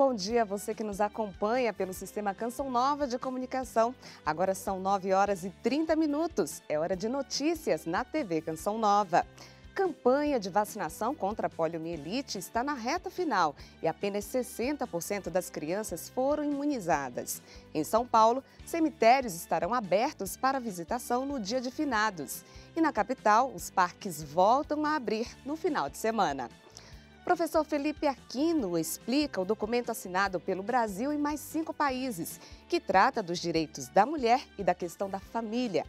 bom dia a você que nos acompanha pelo Sistema Canção Nova de Comunicação. Agora são 9 horas e 30 minutos. É hora de notícias na TV Canção Nova. Campanha de vacinação contra a poliomielite está na reta final e apenas 60% das crianças foram imunizadas. Em São Paulo, cemitérios estarão abertos para visitação no dia de finados. E na capital, os parques voltam a abrir no final de semana. Professor Felipe Aquino explica o documento assinado pelo Brasil e mais 5 países, que trata dos direitos da mulher e da questão da família.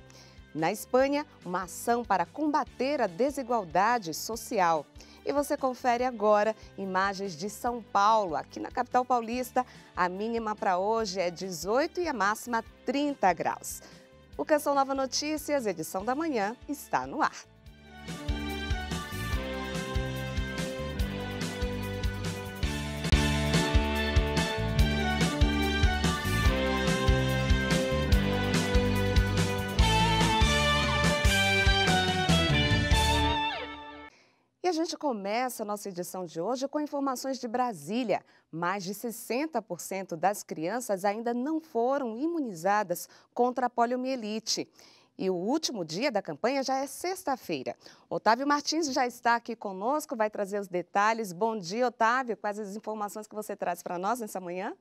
Na Espanha, uma ação para combater a desigualdade social. E você confere agora imagens de São Paulo, aqui na capital paulista. A mínima para hoje é 18 e a máxima 30 graus. O Canção Nova Notícias, edição da manhã, está no ar. E a gente começa a nossa edição de hoje com informações de Brasília. Mais de 60% das crianças ainda não foram imunizadas contra a poliomielite. E o último dia da campanha já é sexta-feira. Otávio Martins já está aqui conosco, vai trazer os detalhes. Bom dia, Otávio. Quais as informações que você traz para nós nessa manhã?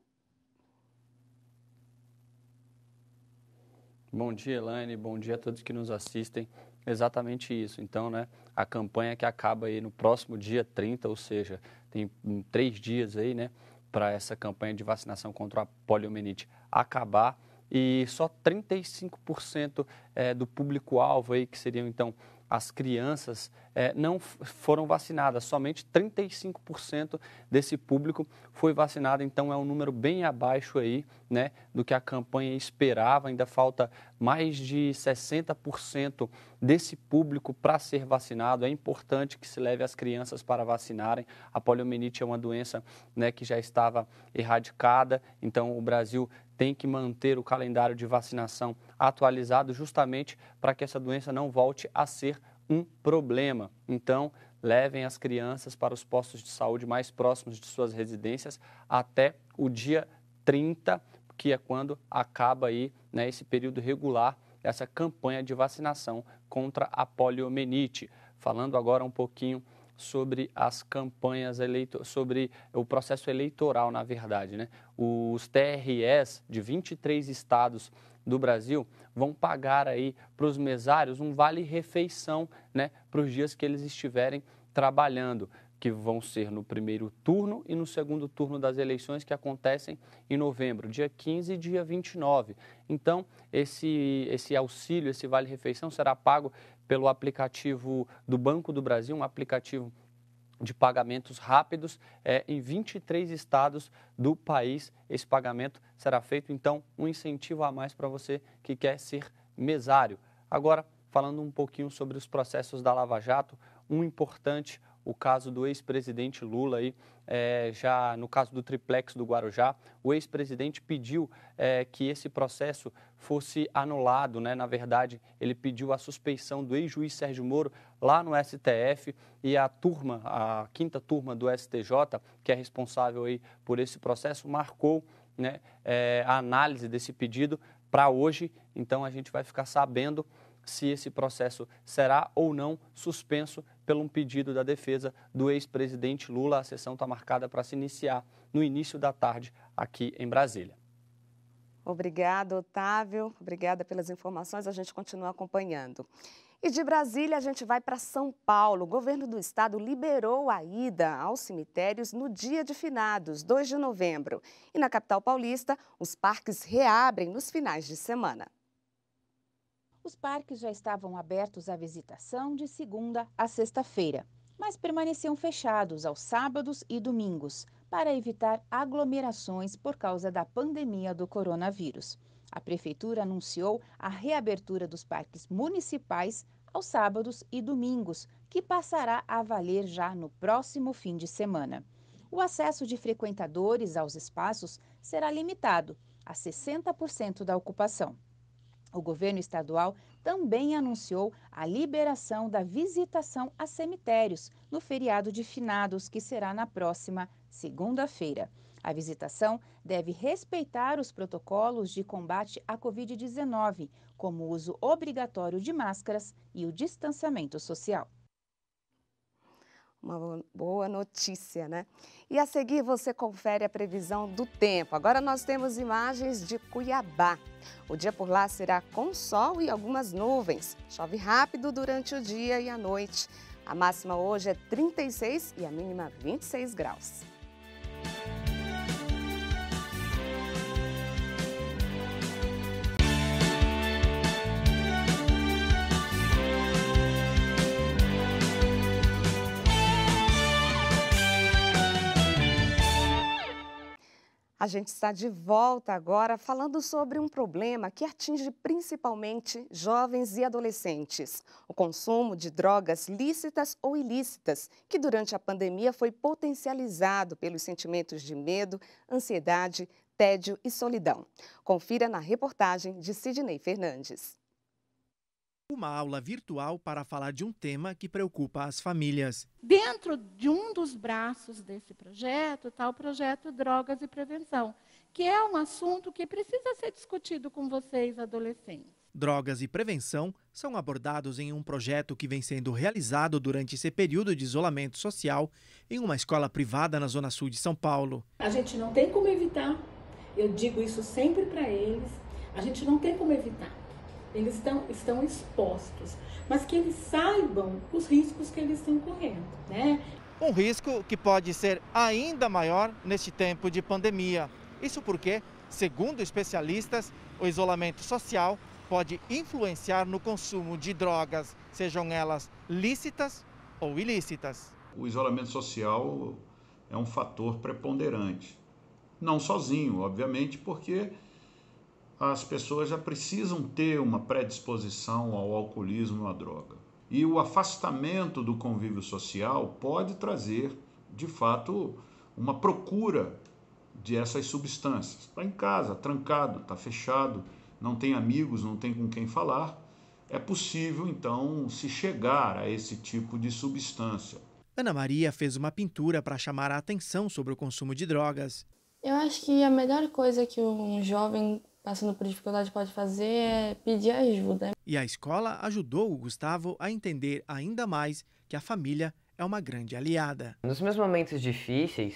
Bom dia, Elaine. Bom dia a todos que nos assistem. Exatamente isso. Então, a campanha que acaba aí no próximo dia 30, ou seja, tem 3 dias aí, para essa campanha de vacinação contra a poliomielite acabar. E só 35% do público-alvo aí, que seriam, então, as crianças, não foram vacinadas. Somente 35% desse público foi vacinado. Então, é um número bem abaixo aí, do que a campanha esperava. Ainda falta mais de 60% desse público para ser vacinado. É importante que se leve as crianças para vacinarem. A poliomielite é uma doença, que já estava erradicada. Então, o Brasil tem que manter o calendário de vacinação atualizado justamente para que essa doença não volte a ser um problema. Então, levem as crianças para os postos de saúde mais próximos de suas residências até o dia 30, que é quando acaba aí, esse período regular, essa campanha de vacinação contra a poliomielite. Falando agora um pouquinho sobre as campanhas sobre o processo eleitoral, na verdade, Os TREs de 23 estados do Brasil vão pagar aí para os mesários um vale-refeição, para os dias que eles estiverem trabalhando, que vão ser no primeiro turno e no segundo turno das eleições, que acontecem em novembro, dia 15 e dia 29. Então, esse auxílio, esse vale-refeição será pago pelo aplicativo do Banco do Brasil, um aplicativo de pagamentos rápidos em 23 estados do país. Esse pagamento será feito, então, um incentivo a mais para você que quer ser mesário. Agora, falando um pouquinho sobre os processos da Lava Jato, um importante, o caso do ex-presidente Lula, já no caso do triplex do Guarujá, o ex-presidente pediu que esse processo fosse anulado, Na verdade, ele pediu a suspeição do ex-juiz Sérgio Moro lá no STF, e a 5ª turma do STJ, que é responsável aí por esse processo, marcou a análise desse pedido para hoje. Então, a gente vai ficar sabendo se esse processo será ou não suspenso pelo um pedido da defesa do ex-presidente Lula. A sessão está marcada para se iniciar no início da tarde aqui em Brasília. Obrigada, Otávio. Obrigada pelas informações. A gente continua acompanhando. E de Brasília, a gente vai para São Paulo. O governo do estado liberou a ida aos cemitérios no dia de finados, 2 de novembro. E na capital paulista, os parques reabrem nos finais de semana. Os parques já estavam abertos à visitação de segunda a sexta-feira, mas permaneciam fechados aos sábados e domingos, para evitar aglomerações por causa da pandemia do coronavírus. A prefeitura anunciou a reabertura dos parques municipais aos sábados e domingos, que passará a valer já no próximo fim de semana. O acesso de frequentadores aos espaços será limitado a 60% da ocupação. O governo estadual também anunciou a liberação da visitação a cemitérios no feriado de finados, que será na próxima segunda-feira. A visitação deve respeitar os protocolos de combate à Covid-19, como o uso obrigatório de máscaras e o distanciamento social. Uma boa notícia, né? E a seguir você confere a previsão do tempo. Agora nós temos imagens de Cuiabá. O dia por lá será com sol e algumas nuvens. Chove rápido durante o dia e a noite. A máxima hoje é 36 e a mínima 26 graus. A gente está de volta agora falando sobre um problema que atinge principalmente jovens e adolescentes. O consumo de drogas lícitas ou ilícitas, que durante a pandemia foi potencializado pelos sentimentos de medo, ansiedade, tédio e solidão. Confira na reportagem de Sidney Fernandes. Uma aula virtual para falar de um tema que preocupa as famílias. Dentro de um dos braços desse projeto está o projeto Drogas e Prevenção, que é um assunto que precisa ser discutido com vocês, adolescentes. Drogas e prevenção são abordados em um projeto que vem sendo realizado durante esse período de isolamento social em uma escola privada na Zona Sul de São Paulo. A gente não tem como evitar, eu digo isso sempre para eles, a gente não tem como evitar. Eles estão expostos, mas que eles saibam os riscos que eles estão correndo, né? Um risco que pode ser ainda maior neste tempo de pandemia. Isso porque, segundo especialistas, o isolamento social pode influenciar no consumo de drogas, sejam elas lícitas ou ilícitas. O isolamento social é um fator preponderante. Não sozinho, obviamente, porque as pessoas já precisam ter uma predisposição ao alcoolismo ou à droga. E o afastamento do convívio social pode trazer, de fato, uma procura de essas substâncias. Está em casa, trancado, está fechado, não tem amigos, não tem com quem falar. É possível, então, se chegar a esse tipo de substância. Ana Maria fez uma pintura para chamar a atenção sobre o consumo de drogas. Eu acho que a melhor coisa que um jovem passando por dificuldade pode fazer é pedir ajuda. E a escola ajudou o Gustavo a entender ainda mais que a família é uma grande aliada. Nos meus momentos difíceis,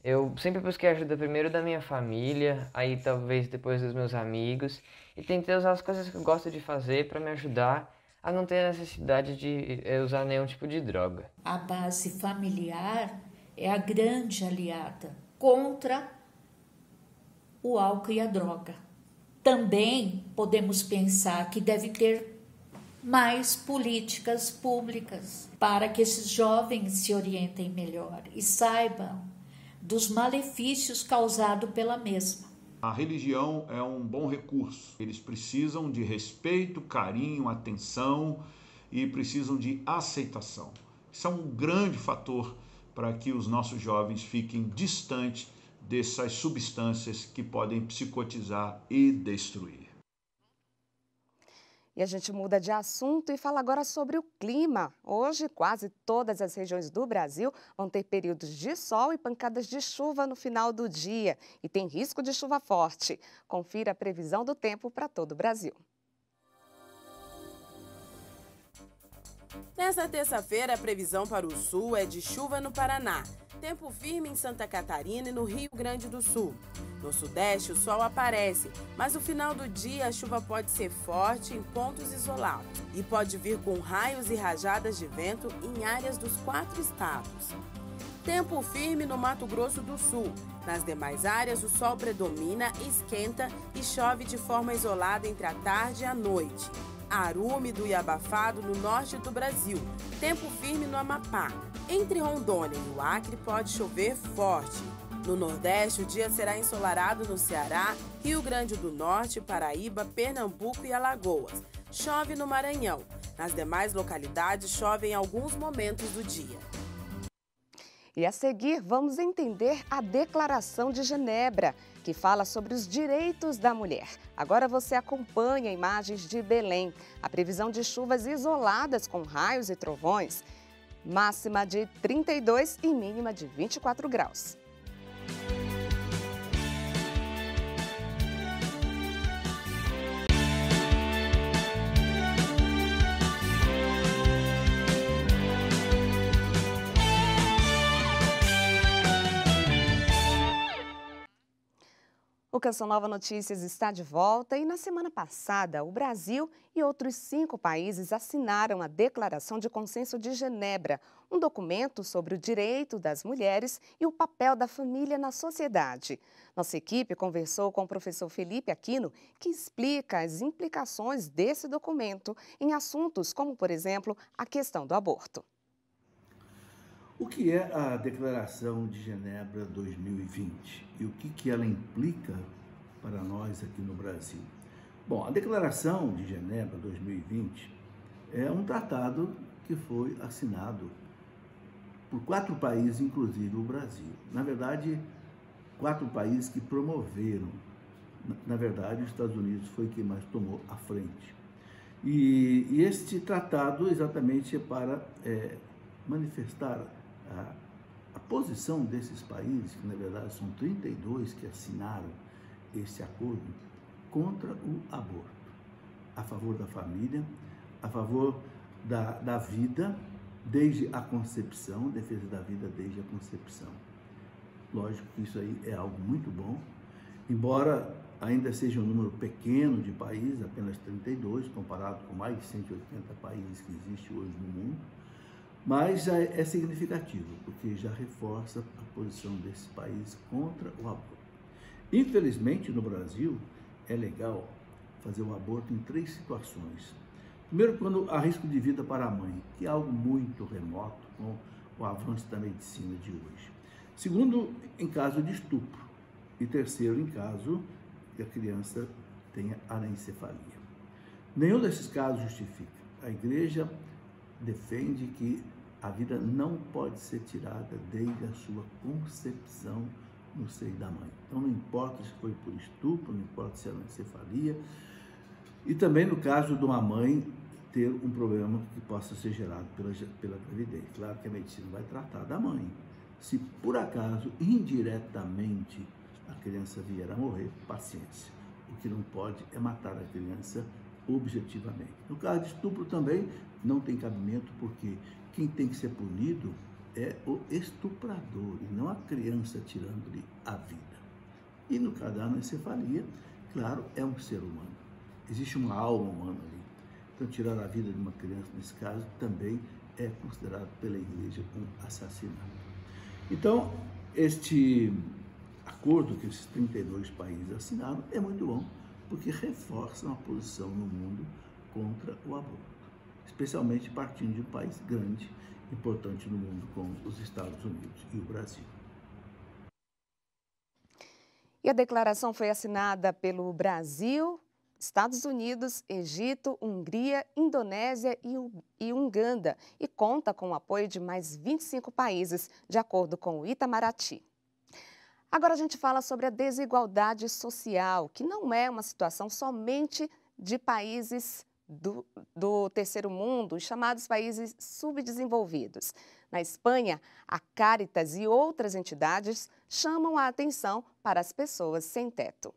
eu sempre busquei ajuda primeiro da minha família, aí talvez depois dos meus amigos, e tentei usar as coisas que eu gosto de fazer para me ajudar a não ter a necessidade de usar nenhum tipo de droga. A base familiar é a grande aliada contra o álcool e a droga. Também podemos pensar que deve ter mais políticas públicas para que esses jovens se orientem melhor e saibam dos malefícios causados pela mesma. A religião é um bom recurso. Eles precisam de respeito, carinho, atenção e precisam de aceitação. Isso é um grande fator para que os nossos jovens fiquem distantes dessas substâncias que podem psicotizar e destruir. E a gente muda de assunto e fala agora sobre o clima. Hoje, quase todas as regiões do Brasil vão ter períodos de sol e pancadas de chuva no final do dia. E tem risco de chuva forte. Confira a previsão do tempo para todo o Brasil. Nesta terça-feira, a previsão para o sul é de chuva no Paraná. Tempo firme em Santa Catarina e no Rio Grande do Sul. No sudeste, o sol aparece, mas no final do dia a chuva pode ser forte em pontos isolados e pode vir com raios e rajadas de vento em áreas dos 4 estados. Tempo firme no Mato Grosso do Sul. Nas demais áreas, o sol predomina, esquenta e chove de forma isolada entre a tarde e a noite. Ar úmido e abafado no norte do Brasil. Tempo firme no Amapá. Entre Rondônia e o Acre pode chover forte. No Nordeste, o dia será ensolarado no Ceará, Rio Grande do Norte, Paraíba, Pernambuco e Alagoas. Chove no Maranhão. Nas demais localidades, chove em alguns momentos do dia. E a seguir, vamos entender a Declaração de Genebra, que fala sobre os direitos da mulher. Agora você acompanha imagens de Belém. A previsão de chuvas isoladas com raios e trovões. Máxima de 32 e mínima de 24 graus. O Canção Nova Notícias está de volta e na semana passada o Brasil e outros 5 países assinaram a Declaração de Consenso de Genebra, um documento sobre o direito das mulheres e o papel da família na sociedade. Nossa equipe conversou com o professor Felipe Aquino, que explica as implicações desse documento em assuntos como, por exemplo, a questão do aborto. O que é a Declaração de Genebra 2020 e o que ela implica para nós aqui no Brasil? Bom, a Declaração de Genebra 2020 é um tratado que foi assinado por 4 países, inclusive o Brasil. Na verdade, 4 países que promoveram. Na verdade, os Estados Unidos foi quem mais tomou a frente. E este tratado exatamente é para manifestar a posição desses países, que na verdade são 32 que assinaram esse acordo, contra o aborto, a favor da família, a favor da vida desde a concepção, defesa da vida desde a concepção. Lógico que isso aí é algo muito bom, embora ainda seja um número pequeno de países, apenas 32, comparado com mais de 180 países que existem hoje no mundo, mas já é significativo, porque já reforça a posição desses países contra o aborto. Infelizmente, no Brasil, é legal fazer o aborto em 3 situações. Primeiro, quando há risco de vida para a mãe, que é algo muito remoto com o avanço da medicina de hoje. Segundo, em caso de estupro. E terceiro, em caso que a criança tenha anencefalia. Nenhum desses casos justifica. A Igreja defende que a vida não pode ser tirada desde a sua concepção no seio da mãe. Então, não importa se foi por estupro, não importa se é anencefalia. E também no caso de uma mãe ter um problema que possa ser gerado pela gravidez. Claro que a medicina vai tratar da mãe. Se por acaso, indiretamente, a criança vier a morrer, paciência. O que não pode é matar a criança objetivamente. No caso de estupro também não tem cabimento, porque quem tem que ser punido é o estuprador e não a criança tirando-lhe a vida. E no caso da anencefalia, claro, é um ser humano. Existe uma alma humana ali. Então, tirar a vida de uma criança, nesse caso, também é considerado pela Igreja um assassinato. Então, este acordo que esses 32 países assinaram é muito bom, porque reforça uma posição no mundo contra o aborto, especialmente partindo de um país grande, importante no mundo, como os Estados Unidos e o Brasil. E a declaração foi assinada pelo Brasil, Estados Unidos, Egito, Hungria, Indonésia e Uganda e conta com o apoio de mais 25 países, de acordo com o Itamaraty. Agora a gente fala sobre a desigualdade social, que não é uma situação somente de países do terceiro mundo, os chamados países subdesenvolvidos. Na Espanha, a Cáritas e outras entidades chamam a atenção para as pessoas sem teto.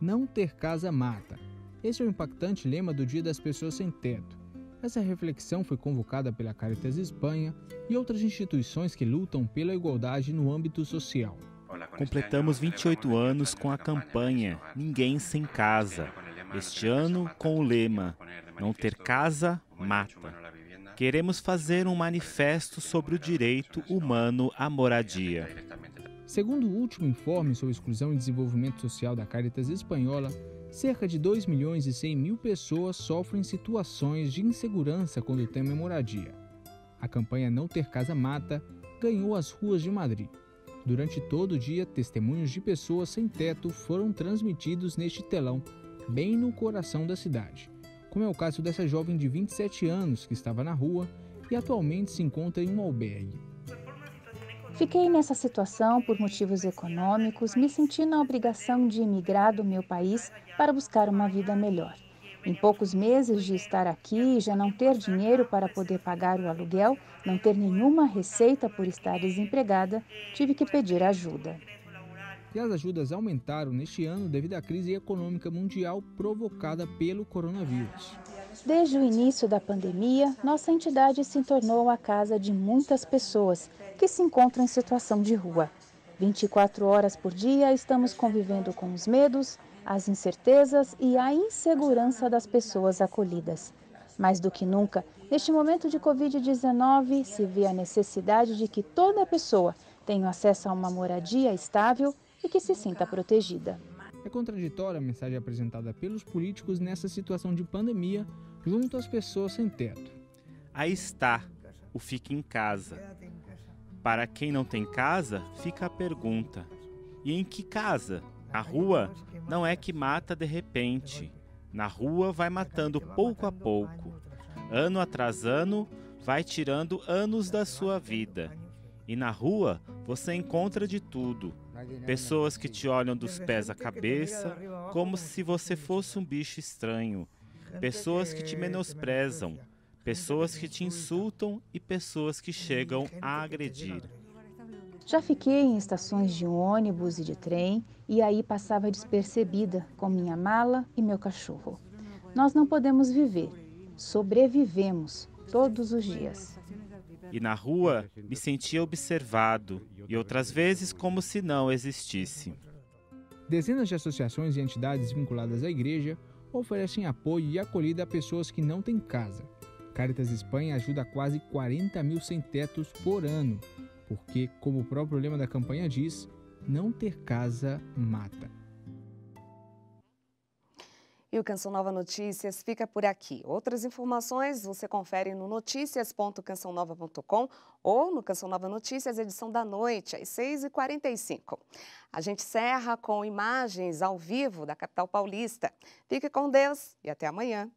Não ter casa mata. Esse é o impactante lema do Dia das Pessoas Sem Teto. Essa reflexão foi convocada pela Cáritas Espanha e outras instituições que lutam pela igualdade no âmbito social. Completamos 28 anos com a campanha Ninguém Sem Casa. Este ano com o lema Não ter casa mata. Queremos fazer um manifesto sobre o direito humano à moradia. Segundo o último informe sobre exclusão e desenvolvimento social da Cáritas Espanhola, cerca de 2.100.000 pessoas sofrem situações de insegurança quando o tema é moradia. A campanha Não Ter Casa Mata ganhou as ruas de Madrid. Durante todo o dia, testemunhos de pessoas sem teto foram transmitidos neste telão, bem no coração da cidade, como é o caso dessa jovem de 27 anos que estava na rua e atualmente se encontra em um albergue. Fiquei nessa situação por motivos econômicos, me senti na obrigação de emigrar do meu país para buscar uma vida melhor. Em poucos meses de estar aqui e já não ter dinheiro para poder pagar o aluguel, não ter nenhuma receita por estar desempregada, tive que pedir ajuda. E as ajudas aumentaram neste ano devido à crise econômica mundial provocada pelo coronavírus. Desde o início da pandemia, nossa entidade se tornou a casa de muitas pessoas que se encontram em situação de rua. 24 horas por dia estamos convivendo com os medos, as incertezas e a insegurança das pessoas acolhidas. Mais do que nunca, neste momento de Covid-19, se vê a necessidade de que toda pessoa tenha acesso a uma moradia estável e que se sinta protegida. É contraditória a mensagem apresentada pelos políticos nessa situação de pandemia junto às pessoas sem teto. Aí está, o fique em casa. Para quem não tem casa, fica a pergunta: e em que casa? A rua não é que mata de repente. Na rua vai matando pouco a pouco. Ano atrás ano, vai tirando anos da sua vida. E na rua você encontra de tudo. Pessoas que te olham dos pés à cabeça, como se você fosse um bicho estranho. Pessoas que te menosprezam. Pessoas que te insultam e pessoas que chegam a agredir. Já fiquei em estações de ônibus e de trem e aí passava despercebida com minha mala e meu cachorro. Nós não podemos viver, sobrevivemos todos os dias. E na rua me sentia observado e outras vezes como se não existisse. Dezenas de associações e entidades vinculadas à igreja oferecem apoio e acolhida a pessoas que não têm casa. Caritas Espanha ajuda quase 40 mil sem-tetos por ano, porque, como o próprio lema da campanha diz, não ter casa mata. E o Canção Nova Notícias fica por aqui. Outras informações você confere no noticias.cançãonova.com ou no Canção Nova Notícias, edição da noite, às 6h45. A gente encerra com imagens ao vivo da capital paulista. Fique com Deus e até amanhã.